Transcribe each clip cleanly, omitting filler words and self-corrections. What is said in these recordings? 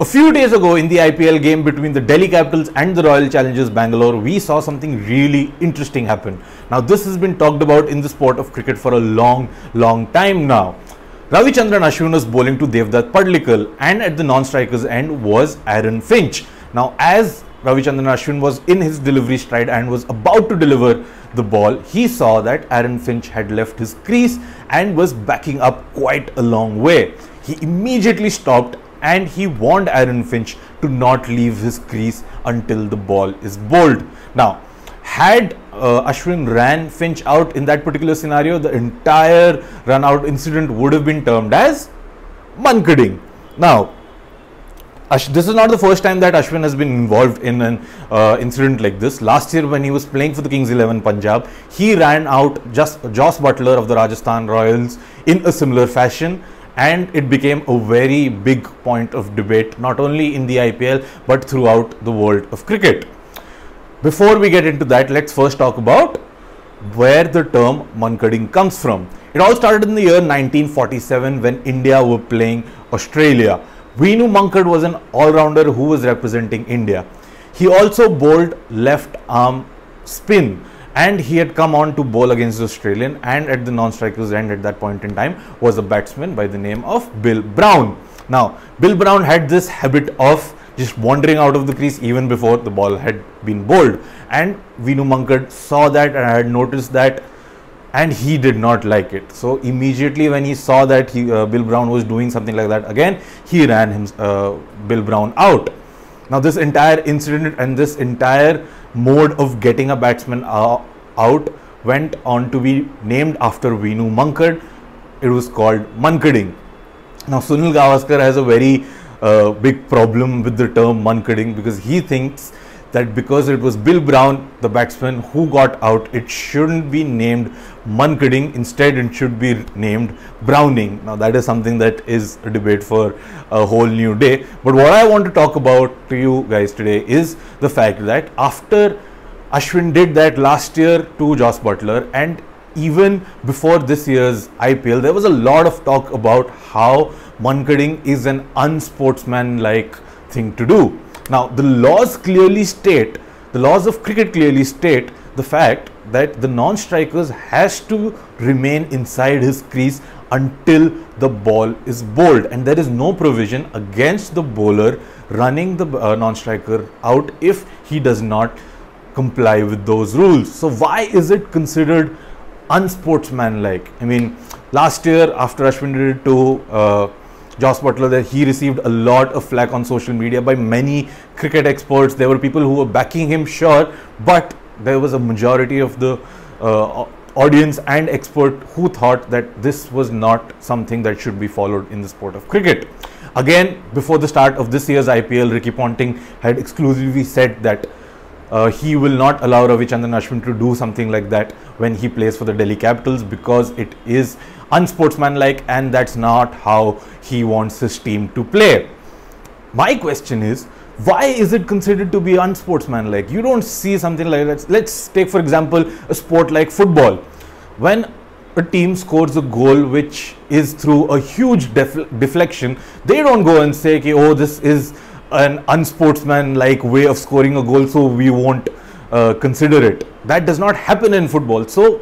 A few days ago in the IPL game between the Delhi Capitals and the Royal Challengers Bangalore, we saw something really interesting happen. Now, this has been talked about in the sport of cricket for a long time now. Ravichandran Ashwin was bowling to Devdutt Padlikal, and at the non-strikers end was Aaron Finch. Now, as Ravichandran Ashwin was in his delivery stride and was about to deliver the ball, he saw that Aaron Finch had left his crease and was backing up quite a long way. He immediately stopped and he warned Aaron Finch to not leave his crease until the ball is bowled. Now, had Ashwin ran Finch out in that particular scenario, the entire run out incident would have been termed as Mankading. Now, this is not the first time that Ashwin has been involved in an incident like this. Last year when he was playing for the Kings 11 Punjab, he ran out just Joss Butler of the Rajasthan Royals in a similar fashion, and it became a very big point of debate not only in the IPL but throughout the world of cricket. Before we get into that, let's first talk about where the term Mankading comes from. It all started in the year 1947 when India were playing Australia. Veenu Mankad was an all-rounder who was representing India. He also bowled left arm spin, and he had come on to bowl against the Australian, and at the non-strikers end at that point in time was a batsman by the name of Bill Brown. Now, Bill Brown had this habit of just wandering out of the crease even before the ball had been bowled, and Veenu Mankad saw that and had noticed that, and he did not like it. So immediately when he saw that Bill Brown was doing something like that again, he ran Bill Brown out. Now, this entire incident and this entire mode of getting a batsman out went on to be named after Veenu Mankad. It was called Mankading. Now, Sunil Gavaskar has a very big problem with the term Mankading, because he thinks that because it was Bill Brown, the batsman, who got out, it shouldn't be named Mankading. Instead, it should be named Browning. Now, that is something that is a debate for a whole new day. But what I want to talk about to you guys today is the fact that after Ashwin did that last year to Joss Butler, and even before this year's IPL, there was a lot of talk about how Mankading is an unsportsmanlike thing to do. Now, the laws of cricket clearly state the fact that the non-strikers has to remain inside his crease until the ball is bowled, and there is no provision against the bowler running the non-striker out if he does not comply with those rules. So why is it considered unsportsmanlike? I mean, last year after Ashwin did it to Joss Butler, that he received a lot of flack on social media by many cricket experts. There were people who were backing him, sure, but there was a majority of the audience and expert who thought that this was not something that should be followed in the sport of cricket. Again, before the start of this year's IPL, Ricky Ponting had exclusively said that he will not allow Ravichandran Ashwin to do something like that when he plays for the Delhi Capitals, because it is unsportsmanlike and that's not how he wants his team to play. My question is, why is it considered to be unsportsmanlike? You don't see something like that. Let's take, for example, a sport like football. When a team scores a goal which is through a huge deflection, they don't go and say, okay, oh, this is an unsportsmanlike way of scoring a goal, so we won't consider it. That does not happen in football. So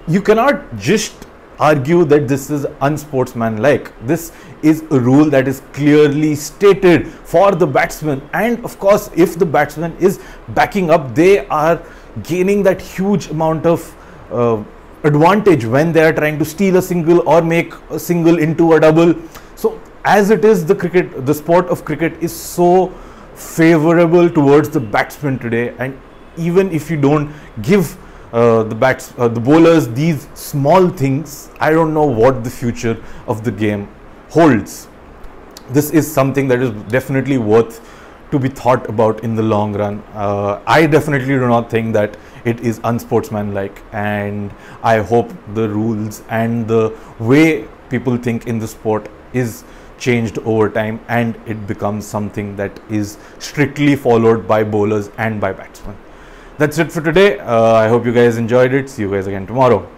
you cannot just argue that this is unsportsmanlike. This is a rule that is clearly stated for the batsman, and of course if the batsman is backing up, they are gaining that huge amount of advantage when they are trying to steal a single or make a single into a double. So as it is, the sport of cricket is so favorable towards the batsman today, and even if you don't give the bowlers these small things, I don't know what the future of the game holds. This is something that is definitely worth to be thought about in the long run. I definitely do not think that it is unsportsmanlike, and I hope the rules and the way people think in the sport is changed over time and it becomes something that is strictly followed by bowlers and by batsmen. That's it for today. I hope you guys enjoyed it. See you guys again tomorrow.